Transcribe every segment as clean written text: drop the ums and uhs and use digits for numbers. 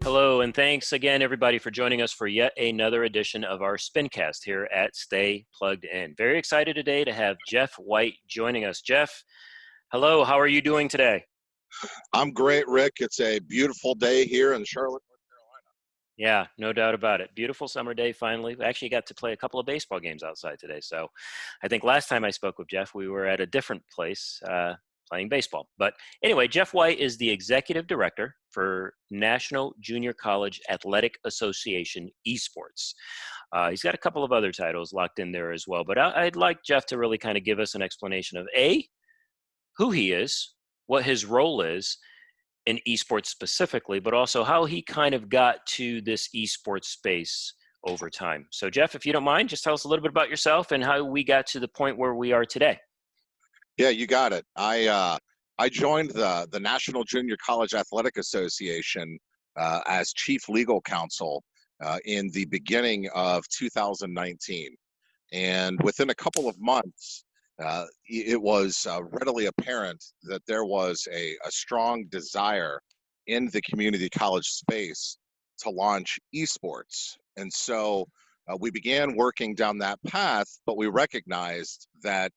Hello, and thanks again, everybody, for joining us for yet another edition of our Spincast here at Stay Plugged In. Very excited today to have Jeff White joining us. Jeff, hello, how are you doing today? I'm great, Rick. It's a beautiful day here in Charlotte, North Yeah, no doubt about it. Beautiful summer day finally. We actually got to play a couple of baseball games outside today. So I think last time I spoke with Jeff, we were at a different place playing baseball. But anyway, Jeff White is the executive director for National Junior College Athletic Association Esports. He's got a couple of other titles locked in there as well. But I'd like Jeff to really kind of give us an explanation of who he is, what his role is in esports specifically, but also how he kind of got to this esports space over time. So Jeff, if you don't mind, just tell us a little bit about yourself and how we got to the point where we are today. Yeah, you got it. I joined the National Junior College Athletic Association as chief legal counsel in the beginning of 2019, and within a couple of months, it was readily apparent that there was a strong desire in the community college space to launch esports, and so we began working down that path. But we recognized that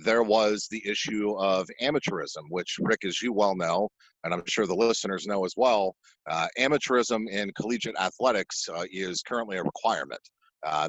there was the issue of amateurism, which, Rick, as you well know, and I'm sure the listeners know as well, amateurism in collegiate athletics is currently a requirement.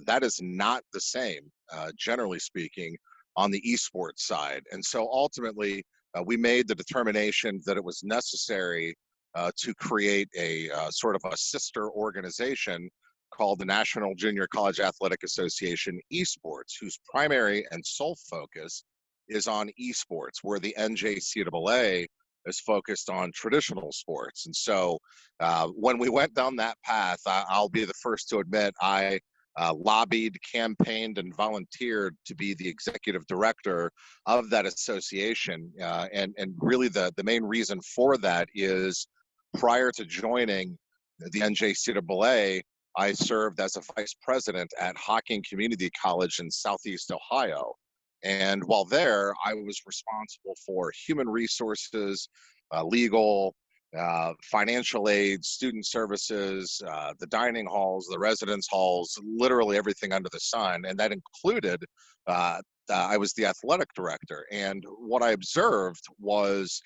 That is not the same, generally speaking, on the esports side. And so ultimately, we made the determination that it was necessary to create a sort of a sister organization called the National Junior College Athletic Association Esports, whose primary and sole focus is on esports, where the NJCAA is focused on traditional sports. And so when we went down that path, I'll be the first to admit I lobbied, campaigned, and volunteered to be the executive director of that association. And really the main reason for that is prior to joining the NJCAA, I served as a vice president at Hocking Community College in Southeast Ohio. And while there, I was responsible for human resources, legal, financial aid, student services, the dining halls, the residence halls, literally everything under the sun. And that included, I was the athletic director. And what I observed was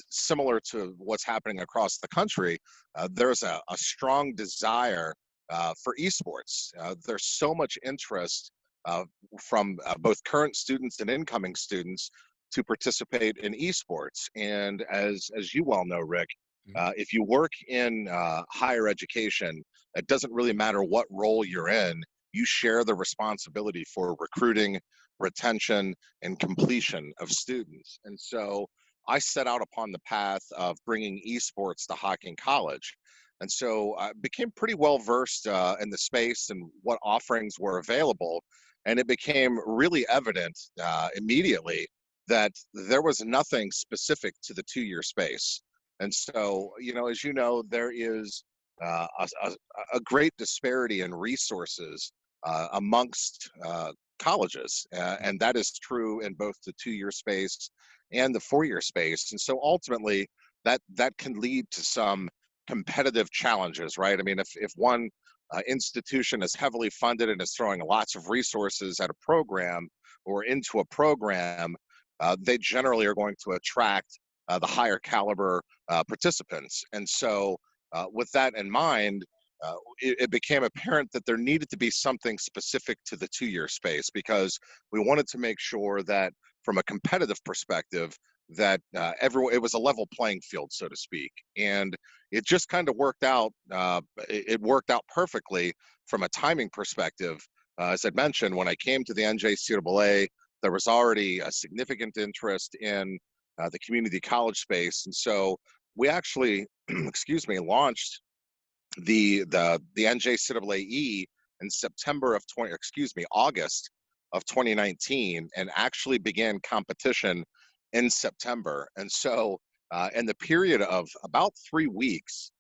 similar to what's happening across the country. There's a strong desire for esports. There's so much interest from both current students and incoming students to participate in esports. And as you well know, Rick, if you work in higher education, it doesn't really matter what role you're in. You share the responsibility for recruiting, retention, and completion of students. And so I set out upon the path of bringing esports to Hocking College. And so I became pretty well versed in the space and what offerings were available. And it became really evident immediately that there was nothing specific to the two-year space. And so, as you know, there is a great disparity in resources amongst colleges. And that is true in both the two-year space and the four-year space. And so ultimately, that can lead to some competitive challenges, right? I mean, if one institution is heavily funded and is throwing lots of resources at a program or into a program, they generally are going to attract the higher caliber participants. And so with that in mind, it became apparent that there needed to be something specific to the two-year space, because we wanted to make sure that from a competitive perspective, that everyone, it was a level playing field, so to speak. And it just kind of worked out. It worked out perfectly from a timing perspective. As I mentioned, when I came to the NJCAA, there was already a significant interest in the community college space. And so we actually, launched the NJCAA in August of 2019, and actually began competition in September. And so in the period of about 3 weeks,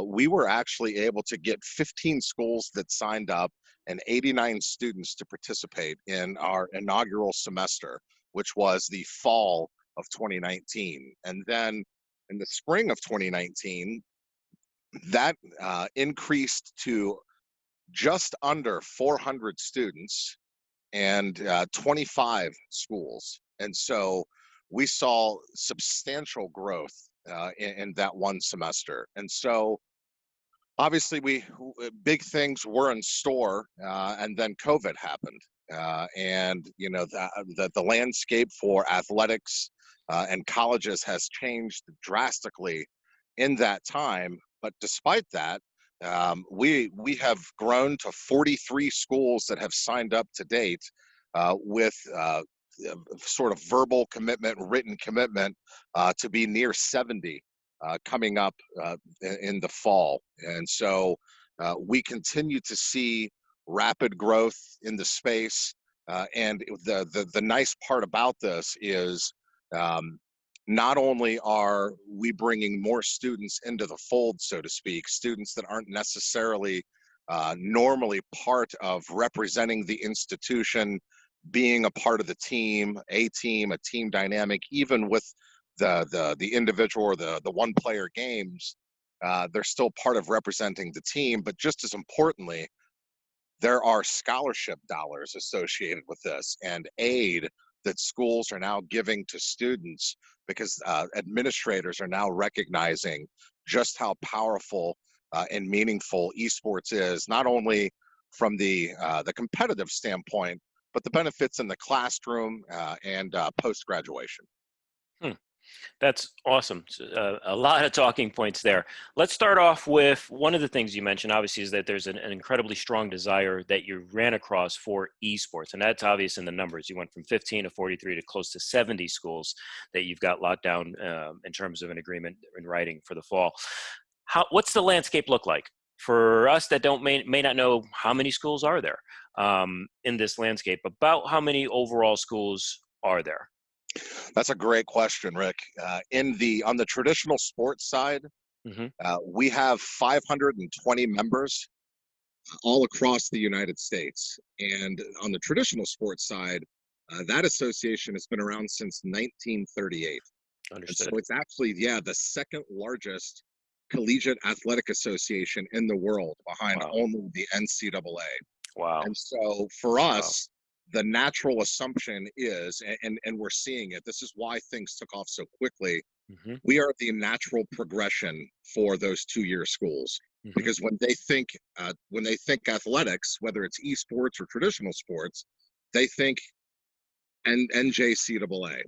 we were actually able to get 15 schools that signed up and 89 students to participate in our inaugural semester, which was the fall of 2019. And then in the spring of 2019, That increased to just under 400 students and 25 schools. And so we saw substantial growth in that one semester. And so obviously big things were in store, and then COVID happened. And you know the landscape for athletics and colleges has changed drastically in that time. But despite that, we have grown to 43 schools that have signed up to date with sort of verbal commitment, written commitment to be near 70 coming up in the fall. And so we continue to see rapid growth in the space. And the nice part about this is um, not only are we bringing more students into the fold, so to speak, students that aren't necessarily normally part of representing the institution, being a part of the team, a team dynamic, even with the individual or the one player games, they're still part of representing the team. But just as importantly, there are scholarship dollars associated with this and aid that schools are now giving to students because administrators are now recognizing just how powerful and meaningful esports is, not only from the competitive standpoint, but the benefits in the classroom and post graduation. Hmm. That's awesome. A lot of talking points there. Let's start off with one of the things you mentioned, obviously, is that there's an incredibly strong desire that you ran across for esports. And that's obvious in the numbers. You went from 15 to 43 to close to 70 schools that you've got locked down in terms of an agreement in writing for the fall. What's the landscape look like? For us that may not know, how many schools are there in this landscape? About how many overall schools are there? That's a great question, Rick. On the traditional sports side, Hmm. we have 520 members all across the United States. And on the traditional sports side, that association has been around since 1938. And so Understood. it's actually, yeah, the second largest collegiate athletic association in the world behind Wow. only the NCAA. Wow. And so for Wow. us, the natural assumption is, and we're seeing it, this is why things took off so quickly. Hmm. We are the natural progression for those 2-year schools Hmm. because when they think athletics, whether it's esports or traditional sports, they think NJCAA.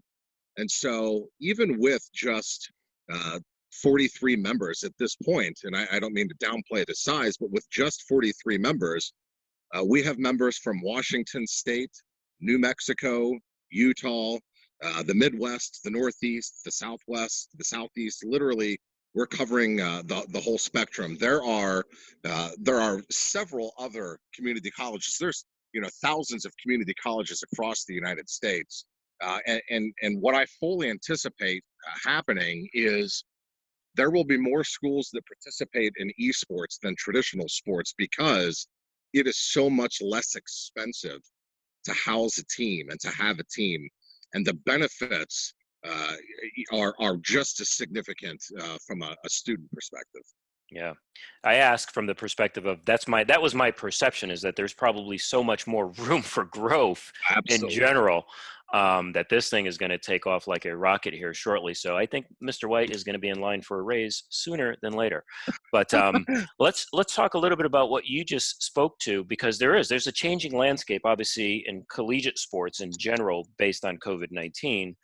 And so even with just uh, 43 members at this point, and I don't mean to downplay the size, but with just 43 members, we have members from Washington State, New Mexico, Utah, the Midwest, the Northeast, the Southwest, the Southeast. Literally, we're covering the whole spectrum. There are several other community colleges. There's thousands of community colleges across the United States, and what I fully anticipate happening is there will be more schools that participate in esports than traditional sports because it is so much less expensive to house a team and to have a team, and the benefits uh, are just as significant from a student perspective. Yeah. I ask from the perspective of that was my perception, is that there's probably so much more room for growth in Absolutely. general, that this thing is going to take off like a rocket here shortly. So I think Mr. White is going to be in line for a raise sooner than later. But let's talk a little bit about what you just spoke to, because there's a changing landscape, obviously, in collegiate sports in general based on COVID-19.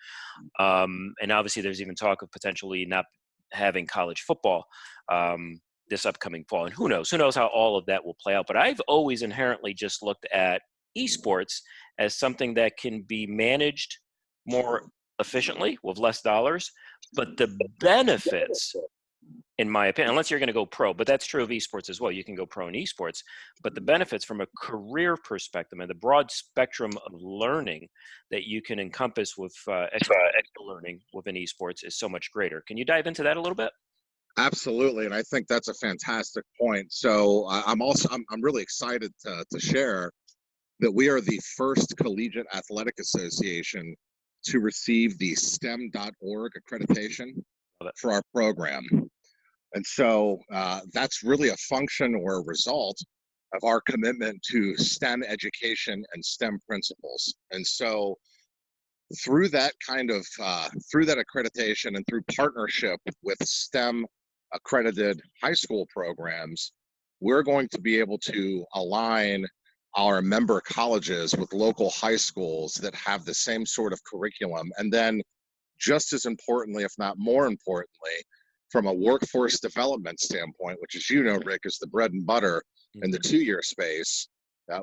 And obviously, there's even talk of potentially not having college football um, this upcoming fall. And who knows? Who knows how all of that will play out? But I've always inherently just looked at esports as something that can be managed more efficiently with less dollars. But the benefits, in my opinion, unless you're going to go pro, but that's true of esports as well. You can go pro in esports, but the benefits from a career perspective and the broad spectrum of learning that you can encompass with experiential learning within esports is so much greater. Can you dive into that a little bit? Absolutely, and I think that's a fantastic point. So I'm really excited to share that we are the first collegiate athletic association to receive the STEM.org accreditation Love it. for our program. And so that's really a function or a result of our commitment to STEM education and STEM principles. And so through that through that accreditation and through partnership with STEM accredited high school programs, we're going to be able to align our member colleges with local high schools that have the same sort of curriculum. And then just as importantly, if not more importantly, from a workforce development standpoint, which, as you know, Rick, is the bread and butter in the 2-year space,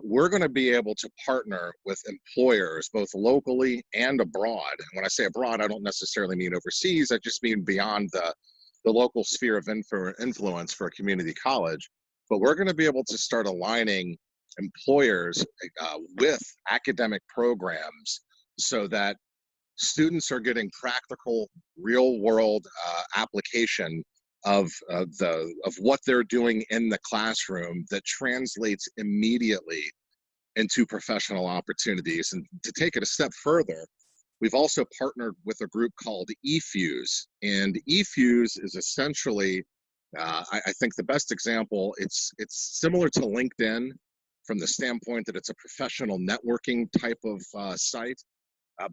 we're going to be able to partner with employers both locally and abroad. And when I say abroad, I don't necessarily mean overseas. I just mean beyond the local sphere of influence for a community college. But we're going to be able to start aligning employers with academic programs so that students are getting practical, real-world application of what they're doing in the classroom that translates immediately into professional opportunities. And to take it a step further, we've also partnered with a group called eFuse, and eFuse is essentially, I think the best example. It's similar to LinkedIn from the standpoint that it's a professional networking type of site.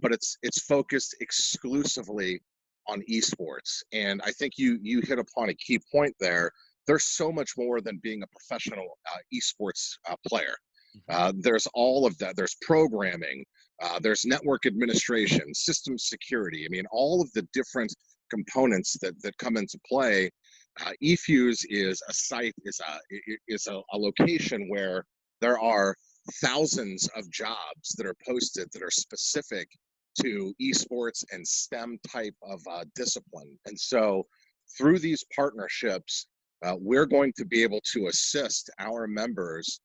But it's focused exclusively on esports. And I think you hit upon a key point there. There's so much more than being a professional esports player. There's all of that. There's programming. There's network administration, system security. I mean, all of the different components that come into play. eFuse is a site, is a location where there are thousands of jobs that are posted that are specific to esports and STEM type of discipline. And so through these partnerships, we're going to be able to assist our members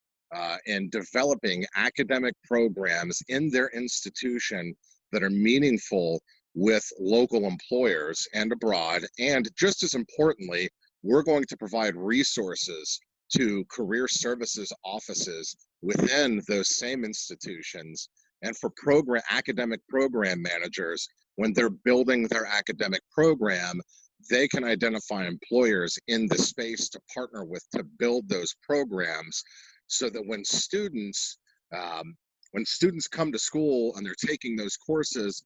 in developing academic programs in their institution that are meaningful with local employers and abroad. And just as importantly, we're going to provide resources to career services offices within those same institutions, and for academic program managers, when they're building their academic program, they can identify employers in the space to partner with to build those programs, so that when students come to school and they're taking those courses,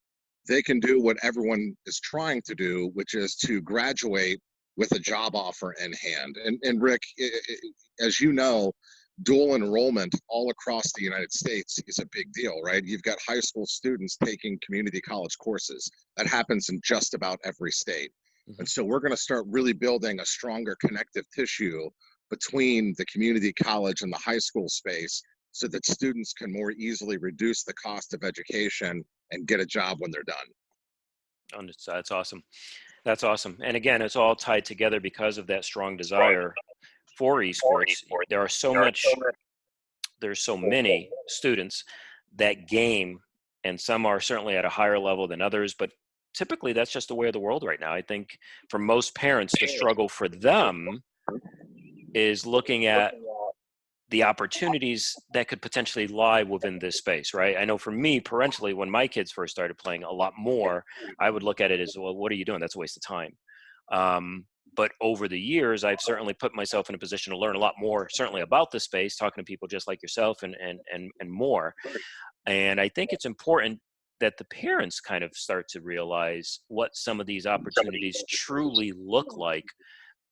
they can do what everyone is trying to do, which is to graduate with a job offer in hand. And Rick, as you know, dual enrollment all across the United States is a big deal, right? You've got high school students taking community college courses. That happens in just about every state. And so we're going to start really building a stronger connective tissue between the community college and the high school space, so that students can more easily reduce the cost of education and get a job when they're done. That's awesome. That's awesome. And again, it's all tied together because of that strong desire for esports. There's so many students that game, and some are certainly at a higher level than others, but typically that's just the way of the world right now. I think for most parents, the struggle for them is looking at the opportunities that could potentially lie within this space, right? I know for me, parentally, when my kids first started playing a lot more, I would look at it as, well, what are you doing? That's a waste of time. But over the years, I've certainly put myself in a position to learn a lot more, certainly about the space, talking to people just like yourself and more. And I think it's important that the parents kind of start to realize what some of these opportunities truly look like,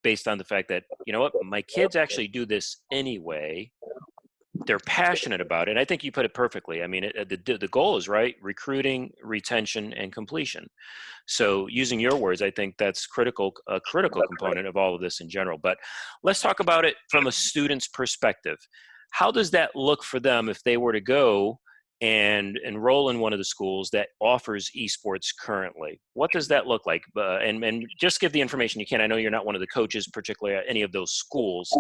based on the fact that, you know what, my kids actually do this anyway. They're passionate about it. I think you put it perfectly. I mean, the goal is right: recruiting, retention, and completion. So using your words, I think that's a critical component of all of this in general. But let's talk about it from a student's perspective. How does that look for them if they were to go and enroll in one of the schools that offers esports currently? What does that look like? And just give the information you can. I know you're not one of the coaches, particularly at any of those schools.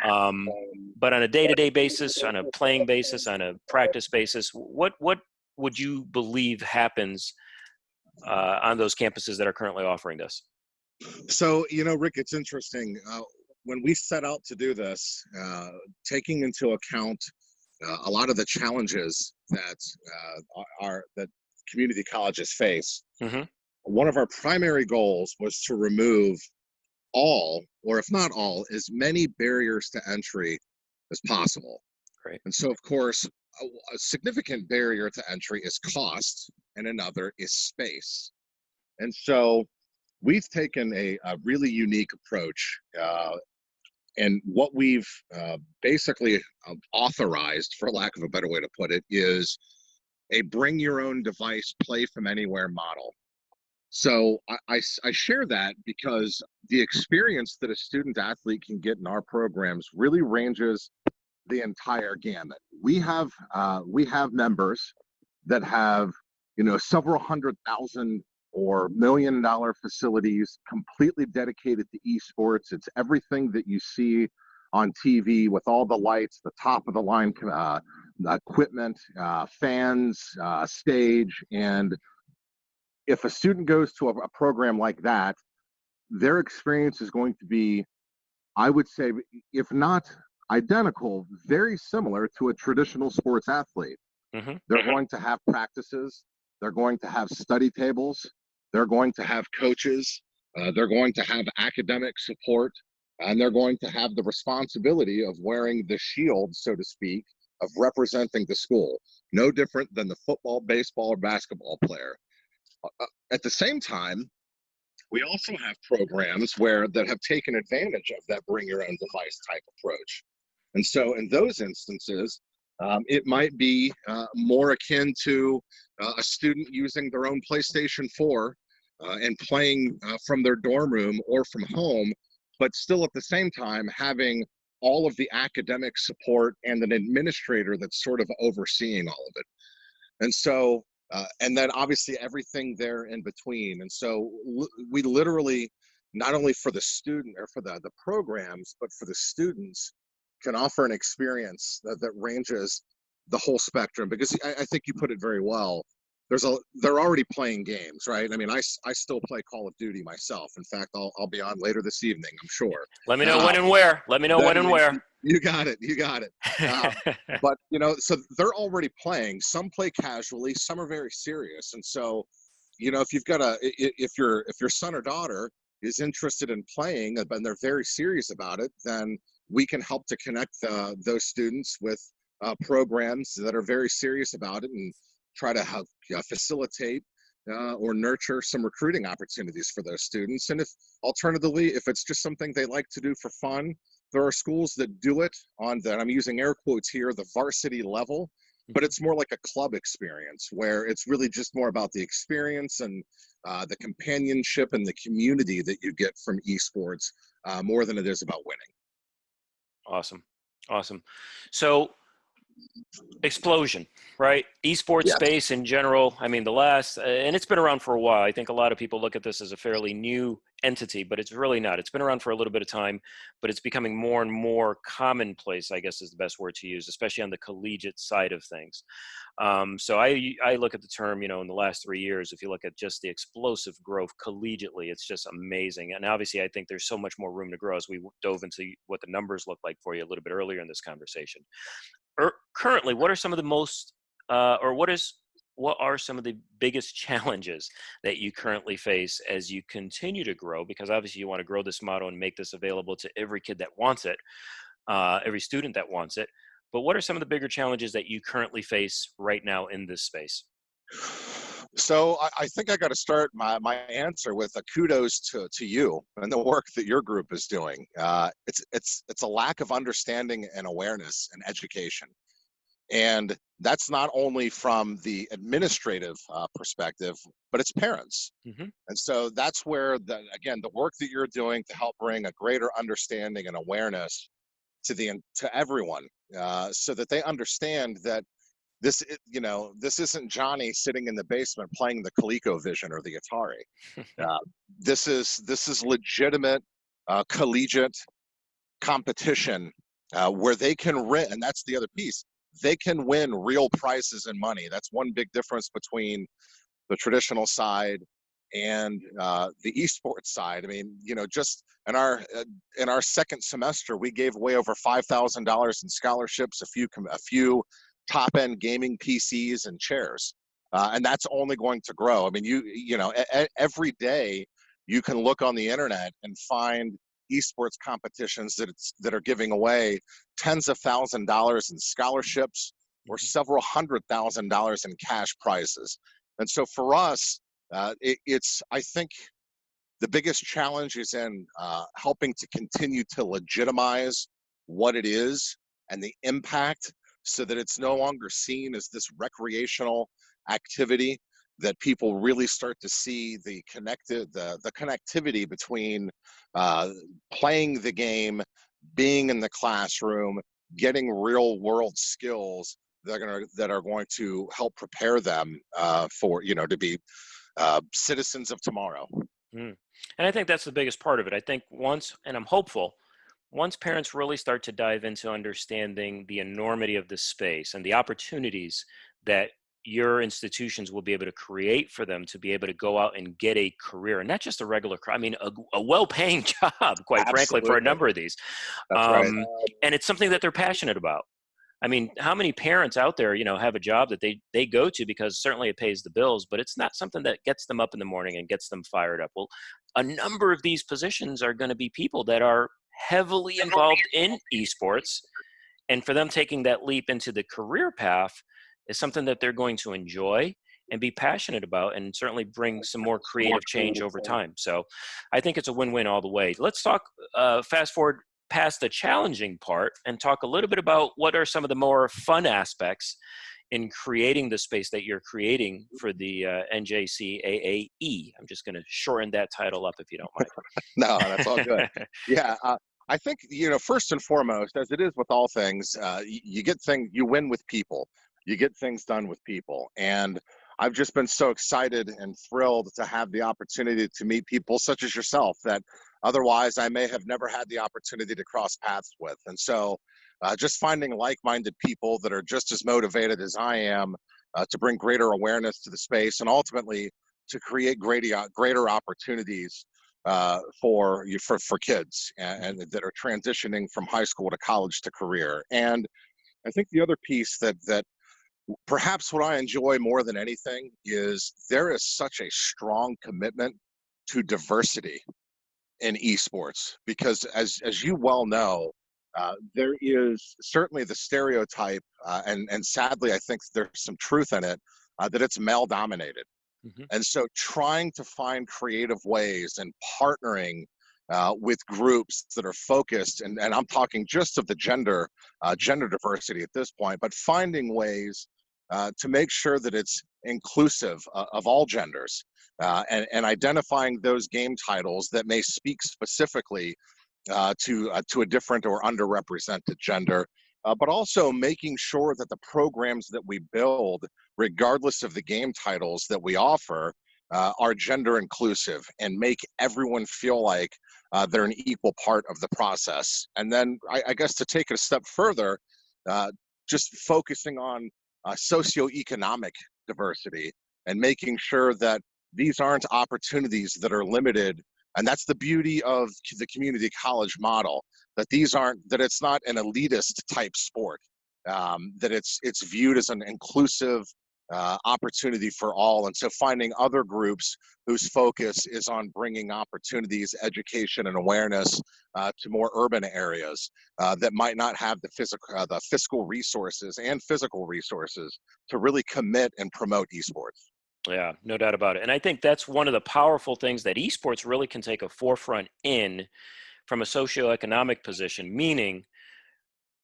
But on a day-to-day basis, on a playing basis, on a practice basis, what would you believe happens on those campuses that are currently offering this? So, Rick, it's interesting. When we set out to do this, taking into account a lot of the challenges that that community colleges face, one of our primary goals was to remove all, or if not all, as many barriers to entry as possible. Great. And so, of course, a significant barrier to entry is cost, and another is space. And so, we've taken a really unique approach. And what we've basically authorized, for lack of a better way to put it, is a bring your own device, play from anywhere model. So I share that because the experience that a student athlete can get in our programs really ranges the entire gamut. We have members that have, you know, several hundred thousand or $1 million facilities completely dedicated to esports. It's everything that you see on TV with all the lights, the top of the line equipment, fans, stage. And if a student goes to a program like that, their experience is going to be, I would say, if not identical, very similar to a traditional sports athlete. Mm-hmm. They're going to have practices, they're going to have study tables, they're going to have coaches, they're going to have academic support, and they're going to have the responsibility of wearing the shield, so to speak, of representing the school. No different than the football, baseball, or basketball player. At the same time, we also have programs that have taken advantage of that bring your own device type approach. And so in those instances, it might be more akin to a student using their own PlayStation 4 and playing from their dorm room or from home, but still at the same time having all of the academic support and an administrator that's sort of overseeing all of it. And so, and then obviously everything there in between. And so we literally, not only for the student or for the programs, but for the students, can offer an experience that ranges the whole spectrum. Because I think you put it very well. They're already playing games, right? I mean, I still play Call of Duty myself. In fact, I'll be on later this evening, I'm sure. Let me know when and where. Let me know when and where. You got it. You got it. But, you know, so they're already playing. Some play casually. Some are very serious. And so, you know, if you've got if your son or daughter is interested in playing and they're very serious about it, then we can help to connect those students with programs that are very serious about it and try to help facilitate or nurture some recruiting opportunities for those students. And if alternatively, if it's just something they like to do for fun, there are schools that do it on the, and I'm using air quotes here, the varsity level, but it's more like a club experience where it's really just more about the experience and the companionship and the community that you get from esports more than it is about winning. Awesome. Awesome. So explosion, right? Esports Yes. space in general. I mean, and it's been around for a while. I think a lot of people look at this as a fairly new entity, but it's really not. It's been around for a little bit of time, but it's becoming more and more commonplace, I guess is the best word to use, especially on the collegiate side of things. So I look at the term, you know, in the last 3 years, if you look at just the explosive growth collegiately, it's just amazing. And obviously, I think there's so much more room to grow as we dove into what the numbers look like for you a little bit earlier in this conversation. Currently, what are some of the most, or what are some of the biggest challenges that you currently face as you continue to grow? Because obviously you want to grow this model and make this available to every kid that wants it, every student that wants it. But what are some of the bigger challenges that you currently face right now in this space? So I think I got to start my answer with a kudos to you and the work that your group is doing. It's a lack of understanding and awareness and education, and that's not only from the administrative perspective, but it's parents. Mm-hmm. And so that's where the work that you're doing to help bring a greater understanding and awareness to everyone, so that they understand that this isn't Johnny sitting in the basement playing the ColecoVision or the Atari. This is legitimate collegiate competition where they can win, and that's the other piece. They can win real prizes and money. That's one big difference between the traditional side and the esports side. I mean, you know, just in our second semester, we gave away over $5,000 in scholarships, a few top end gaming PCs and chairs, and that's only going to grow. I mean, every day you can look on the internet and find esports competitions that are giving away tens of $1,000s in scholarships or Mhm. several $100,000 in cash prizes. And so for us, it's I think the biggest challenge is in helping to continue to legitimize what it is and the impact, so that it's no longer seen as this recreational activity, that people really start to see the connectivity between uh, playing the game, being in the classroom, getting real world skills that are going to help prepare them for, to be citizens of tomorrow. Mm. And I think that's the biggest part of it. I think once, and I'm hopeful, once parents really start to dive into understanding the enormity of this space and the opportunities that your institutions will be able to create for them to be able to go out and get a career, and not just a regular career, I mean, a well-paying job, quite frankly, for a Absolutely. number of these. That's right. And it's something that they're passionate about. I mean, how many parents out there, have a job that they go to because certainly it pays the bills, but it's not something that gets them up in the morning and gets them fired up. Well, a number of these positions are going to be people that are heavily involved in esports, and for them taking that leap into the career path is something that they're going to enjoy and be passionate about, and certainly bring some more creative change over time. So I think it's a win-win all the way. Let's talk, fast forward past the challenging part and talk a little bit about what are some of the more fun aspects in creating the space that you're creating for the NJCAAE. I'm just going to shorten that title up if you don't No, that's all good. mind. Yeah, I think first and foremost, as it is with all things, you win with people, you get things done with people, and I've just been so excited and thrilled to have the opportunity to meet people such as yourself that otherwise I may have never had the opportunity to cross paths with. And so, just finding like-minded people that are just as motivated as I am to bring greater awareness to the space, and ultimately to create greater opportunities for kids and that are transitioning from high school to college to career. And I think the other piece that perhaps what I enjoy more than anything is there is such a strong commitment to diversity in esports, because as you well know, there is certainly the stereotype, and sadly I think there's some truth in it, that it's male dominated. Mhm. And so trying to find creative ways and partnering with groups that are focused, and I'm talking just of the gender diversity at this point, but finding ways to make sure that it's inclusive of all genders, and identifying those game titles that may speak specifically to a different or underrepresented gender, but also making sure that the programs that we build, regardless of the game titles that we offer, are gender inclusive and make everyone feel like they're an equal part of the process. And then I guess to take it a step further, uh, just focusing on socioeconomic diversity and making sure that these aren't opportunities that are limited. And that's the beauty of the community college model, that it's not an elitist type sport, that it's viewed as an inclusive opportunity for all. And so finding other groups whose focus is on bringing opportunities, education, and awareness to more urban areas that might not have the fiscal resources and physical resources to really commit and promote esports. Yeah, no doubt about it. And I think that's one of the powerful things that esports really can take a forefront in from a socioeconomic position, meaning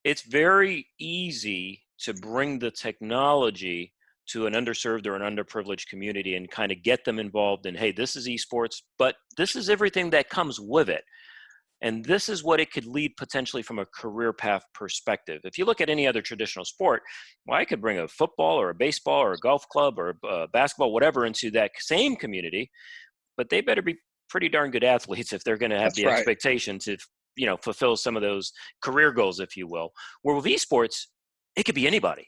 it's very easy to bring the technology to an underserved or an underprivileged community and kind of get them involved in, hey, this is esports, but this is everything that comes with it. And this is what it could lead potentially from a career path perspective. If you look at any other traditional sport, well, I could bring a football or a baseball or a golf club or a basketball, whatever, into that same community, but they better be pretty darn good athletes if they're going to have That's the right. expectation to, fulfill some of those career goals, if you will. Where with esports, it could be anybody.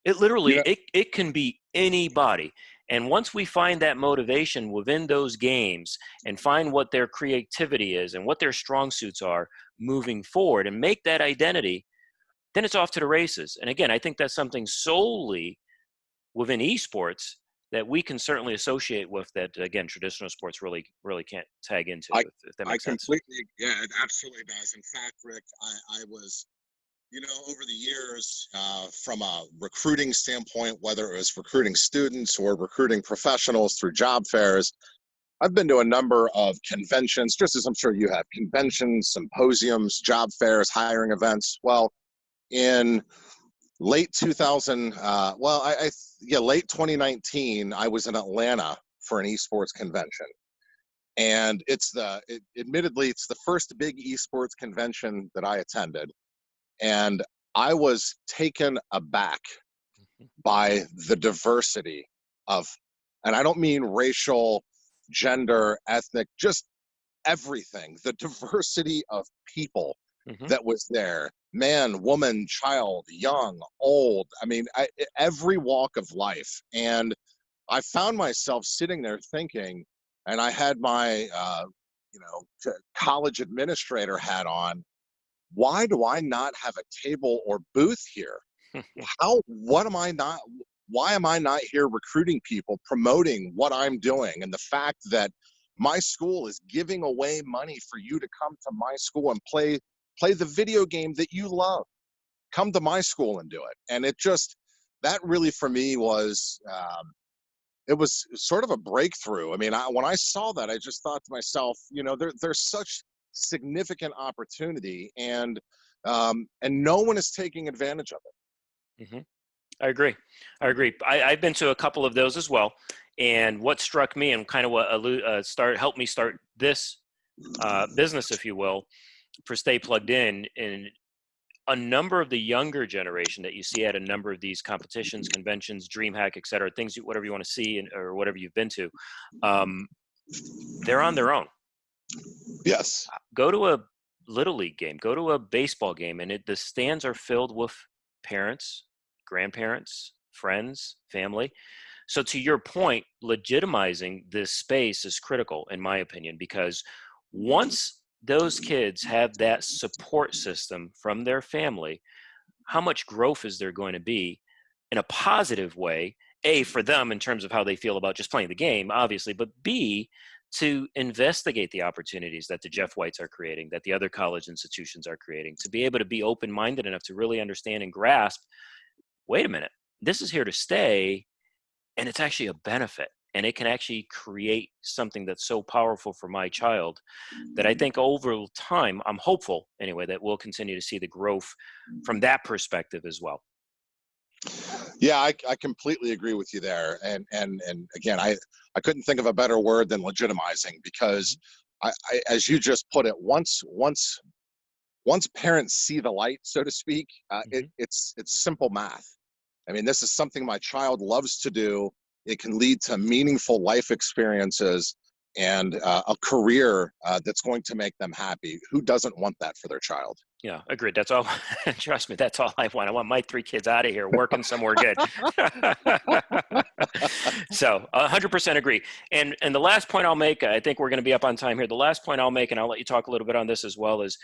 It You literally, know, it can be anybody. And once we find that motivation within those games and find what their creativity is and what their strong suits are moving forward and make that identity, then it's off to the races. And again, I think that's something solely within esports that we can certainly associate with that, again, traditional sports really can't tag into, I if that I makes sense. completely, yeah, it absolutely does. In fact, Rick, I was, over the years, from a recruiting standpoint, whether it was recruiting students or recruiting professionals through job fairs, I've been to a number of conventions, just as I'm sure you have, conventions, symposiums, job fairs, hiring events. Well, in late 2000, late 2019, I was in Atlanta for an esports convention. And admittedly, it's the first big esports convention that I attended. And I was taken aback by the diversity of, and I don't mean racial, gender, ethnic, just everything, the diversity of people Hmm. that was there, man, woman, child, young, old, every walk of life. And I found myself sitting there thinking, and I had my college administrator hat on, why do I not have a table or booth here? What am I not, why am I not here recruiting people, promoting what I'm doing? And the fact that my school is giving away money for you to come to my school and play the video game that you love. Come to my school and do it. And that really for me was, it was sort of a breakthrough. I mean, when I saw that, I just thought to myself, there's such significant opportunity, and no one is taking advantage of it. Hmm. I agree. I've been to a couple of those as well. And what struck me, and kind of what helped me start this business, if you will, for Stay Plugged in a number of the younger generation that you see at a number of these competitions, conventions, DreamHack, et cetera, things, whatever you want to see, or whatever you've been to, they're on their own. Yes. Go to a little league game, go to a baseball game, and the stands are filled with parents, grandparents, friends, family. So to your point, legitimizing this space is critical, in my opinion, because once those kids have that support system from their family, how much growth is there going to be in a positive way, A, for them in terms of how they feel about just playing the game, obviously, but B, to investigate the opportunities that the Jeff Whites are creating, that the other college institutions are creating, to be able to be open-minded enough to really understand and grasp, wait a minute, this is here to stay, and it's actually a benefit. And it can actually create something that's so powerful for my child that I think over time, I'm hopeful anyway, that we'll continue to see the growth from that perspective as well. Yeah, I completely agree with you there. And again, I couldn't think of a better word than legitimizing, because as you just put it, once parents see the light, so to speak, Mm-hmm. it's simple math. I mean, this is something my child loves to do. It can lead to meaningful life experiences and a career that's going to make them happy. Who doesn't want that for their child? Yeah, agreed. That's all. Trust me, that's all I want. I want my 3 kids out of here working somewhere good. So 100% agree. And the last point I'll make, I think we're going to be up on time here. The last point I'll make, and I'll let you talk a little bit on this as well, is,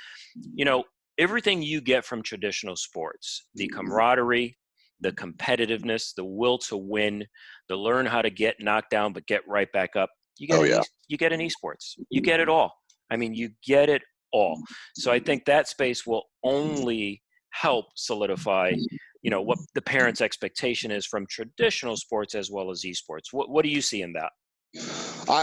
everything you get from traditional sports, the camaraderie, the competitiveness, the will to win, the learn how to get knocked down but get right back up. Oh yeah. You get in esports. You get it all. I mean, you get it all. So I think that space will only help solidify, what the parents' expectation is from traditional sports as well as esports. What do you see in that?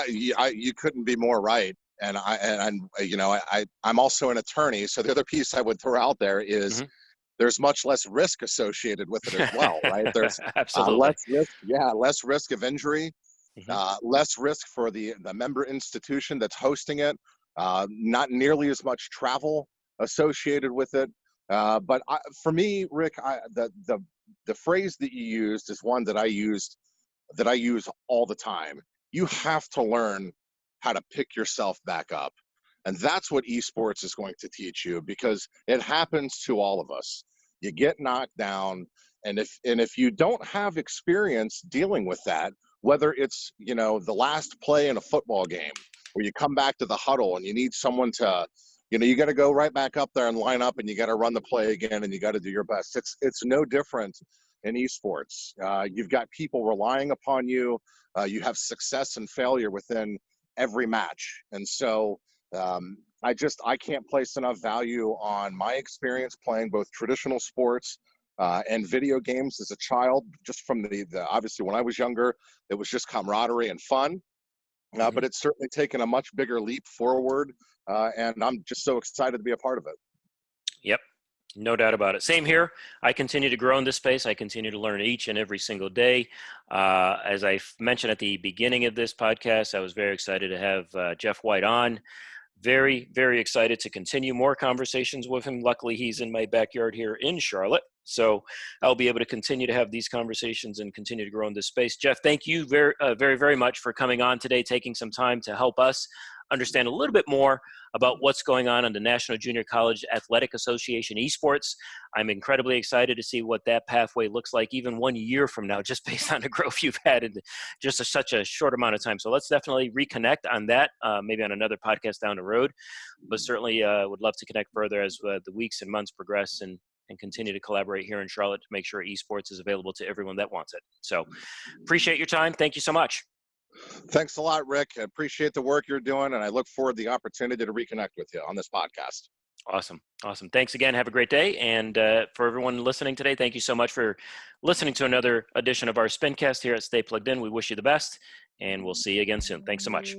You couldn't be more right. And I'm also an attorney, so the other piece I would throw out there is, Mm-hmm. there's much less risk associated with it as well, right? There's Absolutely. less risk of injury, Mm-hmm. less risk for the member institution that's hosting it, not nearly as much travel associated with it. But for me, Rick, the phrase that you used is one that I use all the time. You have to learn how to pick yourself back up. And that's what esports is going to teach you, because it happens to all of us. You get knocked down, and if you don't have experience dealing with that, whether it's, the last play in a football game where you come back to the huddle and you need someone to, you got to go right back up there and line up, and you got to run the play again, and you got to do your best. It's no different in esports. You've got people relying upon you. You have success and failure within every match. And so I can't place enough value on my experience playing both traditional sports and video games as a child. Just from the obviously when I was younger, it was just camaraderie and fun. But it's certainly taken a much bigger leap forward, and I'm just so excited to be a part of it. Yep. No doubt about it. Same here. I continue to grow in this space. I continue to learn each and every single day. As I mentioned at the beginning of this podcast, I was very excited to have Jeff White on. Very, very excited to continue more conversations with him. Luckily, he's in my backyard here in Charlotte. So I'll be able to continue to have these conversations and continue to grow in this space. Jeff, thank you very, very much for coming on today, taking some time to help us understand a little bit more about what's going on in the National Junior College Athletic Association Esports. I'm incredibly excited to see what that pathway looks like even 1 year from now, just based on the growth you've had in just such a short amount of time. So let's definitely reconnect on that, maybe on another podcast down the road, but certainly would love to connect further as the weeks and months progress and continue to collaborate here in Charlotte to make sure esports is available to everyone that wants it. So appreciate your time. Thank you so much. Thanks a lot, Rick. I appreciate the work you're doing, and I look forward to the opportunity to reconnect with you on this podcast. Awesome. Thanks again. Have a great day. And for everyone listening today, thank you so much for listening to another edition of our Spincast here at Stay Plugged In. We wish you the best, and we'll see you again soon. Thanks so much.